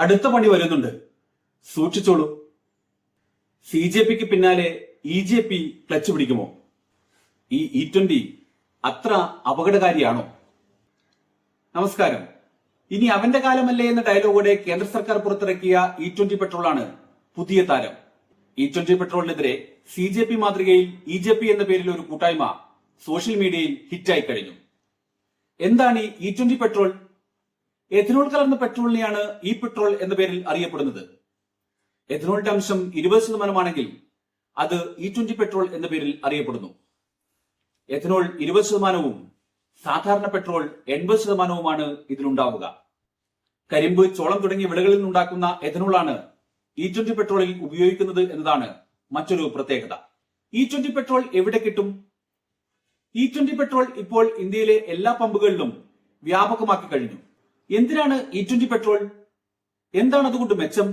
അടുത്ത പണി വരുന്നുണ്ട്, സൂക്ഷിച്ചോളൂ. CJPക്ക് പിന്നാലെ EJP ക്ലച്ച് പിടിക്കുമോ? ഈ E20 അത്ര അപകടകാരിയാണോ? നമസ്കാരം. ഇനി അവന്റെ കാലമല്ലേ എന്ന ഡയലോഗോടെ കേന്ദ്ര സർക്കാർ പുറത്തിറക്കിയ E20 പെട്രോളാണ് പുതിയ താരം. E20 പെട്രോളിനെതിരെ CJP മാതൃകയിൽ EJP എന്ന പേരിൽ ഒരു കൂട്ടായ്മ സോഷ്യൽ മീഡിയയിൽ ഹിറ്റായി കഴിഞ്ഞു. എന്താണ് ഈ E20 പെട്രോൾ? എഥനോൾ കലർന്ന പെട്രോളിനെയാണ് ഈ പെട്രോൾ എന്ന പേരിൽ അറിയപ്പെടുന്നത്. എഥനോളിന്റെ അംശം 20% അത് E20 പെട്രോൾ എന്ന പേരിൽ അറിയപ്പെടുന്നു. എഥനോൾ 20%, സാധാരണ പെട്രോൾ 80%വുമാണ് ഇതിലുണ്ടാവുക. കരിമ്പ്, ചോളം തുടങ്ങിയ വിളകളിൽ നിന്നുണ്ടാക്കുന്ന എഥനോളാണ് E20 പെട്രോളിൽ ഉപയോഗിക്കുന്നത് എന്നതാണ് മറ്റൊരു പ്രത്യേകത. E20 പെട്രോൾ എവിടെ കിട്ടും? E20 പെട്രോൾ ഇപ്പോൾ ഇന്ത്യയിലെ എല്ലാ പമ്പുകളിലും വ്യാപകമാക്കി കഴിഞ്ഞു. എന്തിനാണ് E20 പെട്രോൾ? എന്താണ് അതുകൊണ്ട് മെച്ചം?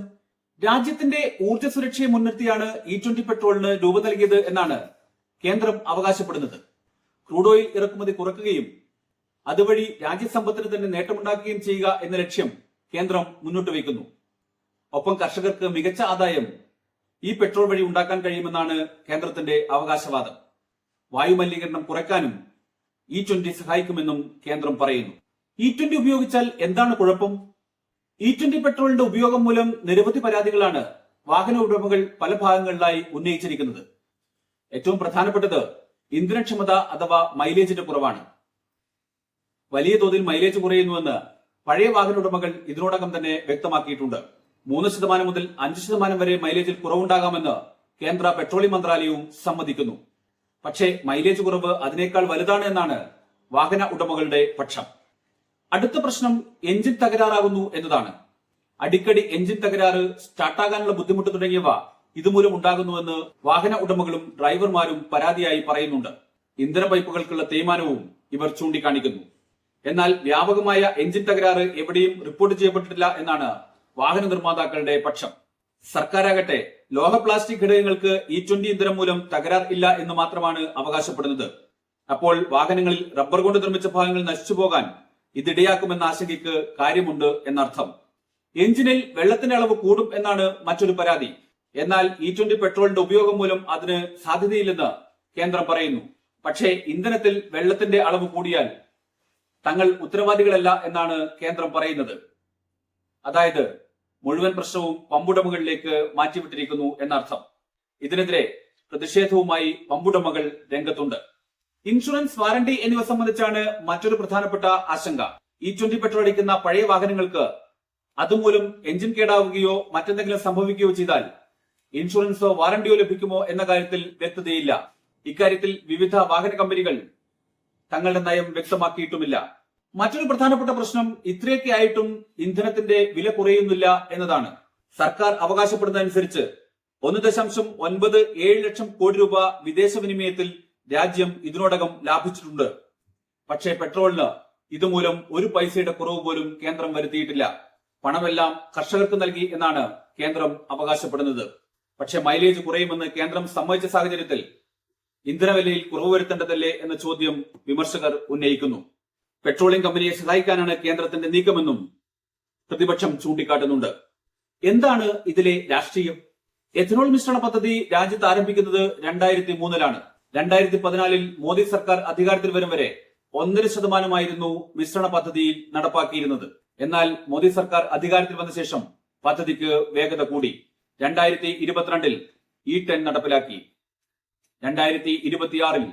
രാജ്യത്തിന്റെ ഊർജ്ജ സുരക്ഷയെ മുൻനിർത്തിയാണ് E20 പെട്രോളിന് രൂപം നൽകിയത് എന്നാണ് കേന്ദ്രം അവകാശപ്പെടുന്നത്. ക്രൂഡ് ഓയിൽ ഇറക്കുമതി കുറയ്ക്കുകയും അതുവഴി രാജ്യസമ്പത്തിന് തന്നെ നേട്ടമുണ്ടാക്കുകയും ചെയ്യുക എന്ന ലക്ഷ്യം കേന്ദ്രം മുന്നോട്ട് വയ്ക്കുന്നു. ഒപ്പം കർഷകർക്ക് മികച്ച ആദായം ഈ പെട്രോൾ വഴി ഉണ്ടാക്കാൻ കഴിയുമെന്നാണ് കേന്ദ്രത്തിന്റെ അവകാശവാദം. വായുമലിനീകരണം കുറയ്ക്കാനും E20 സഹായിക്കുമെന്നും കേന്ദ്രം പറയുന്നു. E20 ഉപയോഗിച്ചാൽ എന്താണ് കുഴപ്പം? E20 പെട്രോളിന്റെ ഉപയോഗം മൂലം നിരവധി പരാതികളാണ് വാഹന ഉടമകൾ പല ഭാഗങ്ങളിലായി ഉന്നയിച്ചിരിക്കുന്നത്. ഏറ്റവും പ്രധാനപ്പെട്ടത് ഇന്ധനക്ഷമത അഥവാ മൈലേജിന്റെ കുറവാണ്. വലിയ തോതിൽ മൈലേജ് കുറയുന്നുവെന്ന് പഴയ വാഹന ഉടമകൾ ഇതിനോടകം തന്നെ വ്യക്തമാക്കിയിട്ടുണ്ട്. 3% മുതൽ 5% വരെ മൈലേജിൽ കുറവുണ്ടാകാമെന്ന് കേന്ദ്ര പെട്രോളിയം മന്ത്രാലയവും സമ്മതിക്കുന്നു. പക്ഷേ മൈലേജ് കുറവ് അതിനേക്കാൾ വലുതാണ് എന്നാണ് വാഹന ഉടമകളുടെ പക്ഷം. അടുത്ത പ്രശ്നം എഞ്ചിൻ തകരാറാകുന്നു എന്നതാണ്. അടിക്കടി എഞ്ചിൻ തകരാറ്, സ്റ്റാർട്ടാകാനുള്ള ബുദ്ധിമുട്ട് തുടങ്ങിയവ ഇതുമൂലം ഉണ്ടാകുന്നുവെന്ന് വാഹന ഉടമകളും ഡ്രൈവർമാരും പരാതിയായി പറയുന്നുണ്ട്. ഇന്ധന പൈപ്പുകൾക്കുള്ള തേയ്മാനവും ഇവർ ചൂണ്ടിക്കാണിക്കുന്നു. എന്നാൽ വ്യാപകമായ എഞ്ചിൻ തകരാറ് എവിടെയും റിപ്പോർട്ട് ചെയ്യപ്പെട്ടിട്ടില്ല എന്നാണ് വാഹന നിർമ്മാതാക്കളുടെ പക്ഷം. സർക്കാരാകട്ടെ ലോഹ പ്ലാസ്റ്റിക് ഘടകങ്ങൾക്ക് E20 ഇന്ധനം മൂലം തകരാർ ഇല്ല എന്ന് മാത്രമാണ് അവകാശപ്പെടുന്നത്. അപ്പോൾ വാഹനങ്ങളിൽ റബ്ബർ കൊണ്ട് നിർമ്മിച്ച ഭാഗങ്ങൾ നശിച്ചു പോകാൻ ഇതിടയാക്കുമെന്ന ആശങ്കയ്ക്ക് കാര്യമുണ്ട് എന്നർത്ഥം. എഞ്ചിനിൽ വെള്ളത്തിന്റെ അളവ് കൂടും എന്നാണ് മറ്റൊരു പരാതി. എന്നാൽ E20 പെട്രോളിന്റെ ഉപയോഗം മൂലം അതിന് സാധ്യതയില്ലെന്ന് കേന്ദ്രം പറയുന്നു. പക്ഷേ ഇന്ധനത്തിൽ വെള്ളത്തിന്റെ അളവ് കൂടിയാൽ തങ്ങൾ ഉത്തരവാദികളല്ല എന്നാണ് കേന്ദ്രം പറയുന്നത്. അതായത് മുഴുവൻ പ്രശ്നവും പമ്പുടമകളിലേക്ക് മാറ്റിവിട്ടിരിക്കുന്നു എന്നർത്ഥം. ഇതിനെതിരെ പ്രതിഷേധവുമായി പമ്പുടമകൾ രംഗത്തുണ്ട്. ഇൻഷുറൻസ്, വാറന്റി എന്നിവ സംബന്ധിച്ചാണ് മറ്റൊരു പ്രധാനപ്പെട്ട ആശങ്ക. E20 പെട്രോൾ അടിക്കുന്ന പഴയ വാഹനങ്ങൾക്ക് അതുമൂലം എഞ്ചിൻ കേടാവുകയോ മറ്റെന്തെങ്കിലും സംഭവിക്കുകയോ ചെയ്താൽ ഇൻഷുറൻസോ വാറന്റിയോ ലഭിക്കുമോ എന്ന കാര്യത്തിൽ വ്യക്തതയില്ല. ഇക്കാര്യത്തിൽ വിവിധ വാഹന കമ്പനികൾ തങ്ങളുടെ നയം വ്യക്തമാക്കിയിട്ടുമില്ല. മറ്റൊരു പ്രധാനപ്പെട്ട പ്രശ്നം ഇത്രയൊക്കെ ആയിട്ടും ഇന്ധനത്തിന്റെ വില കുറയുന്നില്ല എന്നതാണ്. സർക്കാർ അവകാശപ്പെടുന്നതനുസരിച്ച് 1.97 ലക്ഷം കോടി രൂപ വിദേശ വിനിമയത്തിൽ രാജ്യം ഇതിനോടകം ലാഭിച്ചിട്ടുണ്ട്. പക്ഷേ പെട്രോളിന് ഇതുമൂലം ഒരു പൈസയുടെ കുറവ് പോലും കേന്ദ്രം വരുത്തിയിട്ടില്ല. പണമെല്ലാം കർഷകർക്ക് നൽകി എന്നാണ് കേന്ദ്രം അവകാശപ്പെടുന്നത്. പക്ഷെ മൈലേജ് കുറയുമെന്ന് കേന്ദ്രം സമ്മതിച്ച സാഹചര്യത്തിൽ ഇന്ധനവിലയിൽ കുറവ് വരുത്തേണ്ടതല്ലേ എന്ന ചോദ്യം വിമർശകർ ഉന്നയിക്കുന്നു. പെട്രോളിയം കമ്പനിയെ സഹായിക്കാനാണ് കേന്ദ്രത്തിന്റെ നീക്കമെന്നും പ്രതിപക്ഷം ചൂണ്ടിക്കാട്ടുന്നുണ്ട്. എന്താണ് ഇതിലെ രാഷ്ട്രീയം? എഥനോൾ മിശ്രണ പദ്ധതി രാജ്യത്ത് ആരംഭിക്കുന്നത് 2003-ലാണ്. 2014-ൽ മോദി സർക്കാർ അധികാരത്തിൽ വരും വരെ 1.5% മിശ്രണ പദ്ധതിയിൽ നടപ്പാക്കിയിരുന്നത്. എന്നാൽ മോദി സർക്കാർ അധികാരത്തിൽ വന്ന ശേഷം പദ്ധതിക്ക് വേഗത കൂടി. 2022-ൽ E10 നടപ്പിലാക്കി. 2026-ൽ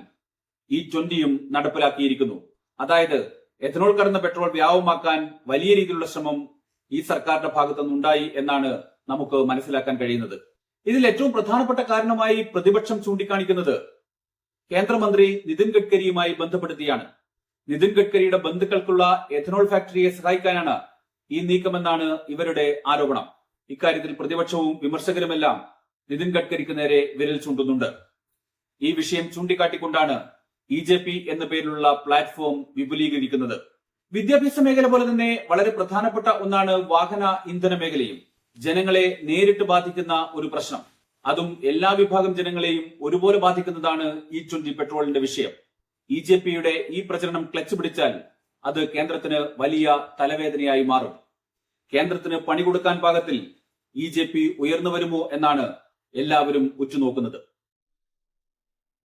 E20യും നടപ്പിലാക്കിയിരിക്കുന്നു. അതായത് എഥനോൾ കലർന്ന പെട്രോൾ വ്യാപകമാക്കാൻ വലിയ രീതിയിലുള്ള ശ്രമം ഈ സർക്കാരിന്റെ ഭാഗത്തുനിന്നുണ്ടായി എന്നാണ് നമുക്ക് മനസ്സിലാക്കാൻ കഴിയുന്നത്. ഇതിൽ ഏറ്റവും പ്രധാനപ്പെട്ട കാരണമായി പ്രതിപക്ഷം ചൂണ്ടിക്കാണിക്കുന്നത് കേന്ദ്രമന്ത്രി നിതിൻ ഗഡ്കരിയുമായി ബന്ധപ്പെടുത്തിയാണ്. നിതിൻ ഗഡ്കരിയുടെ ബന്ധുക്കൾക്കുള്ള എഥനോൾ ഫാക്ടറിയെ സഹായിക്കാനാണ് ഈ നീക്കമെന്നാണ് ഇവരുടെ ആരോപണം. ഇക്കാര്യത്തിൽ പ്രതിപക്ഷവും വിമർശകരുമെല്ലാം നിതിൻ ഗഡ്കരിക്ക് നേരെ വിരൽ ചൂണ്ടുന്നുണ്ട്. ഈ വിഷയം ചൂണ്ടിക്കാട്ടിക്കൊണ്ടാണ് EJP എന്ന പേരിലുള്ള പ്ലാറ്റ്ഫോം വിപുലീകരിക്കുന്നത്. വിദ്യാഭ്യാസ മേഖല പോലെ തന്നെ വളരെ പ്രധാനപ്പെട്ട ഒന്നാണ് വാഹന ഇന്ധന മേഖലയും. ജനങ്ങളെ നേരിട്ട് ബാധിക്കുന്ന ഒരു പ്രശ്നം. അതും എല്ലാ വിഭാഗം ജനങ്ങളെയും ഒരുപോലെ ബാധിക്കുന്നതാണ് E20 പെട്രോളിന്റെ വിഷയം. EJPയുടെ ഈ പ്രചരണം ക്ലച്ച് പിടിച്ചാൽ അത് കേന്ദ്രത്തിന് വലിയ തലവേദനയായി മാറും. കേന്ദ്രത്തിന് പണി കൊടുക്കാൻ പാകത്തിൽ BJP ഉയർന്നു വരുമോ എന്നാണ് എല്ലാവരും ഉറ്റുനോക്കുന്നത്.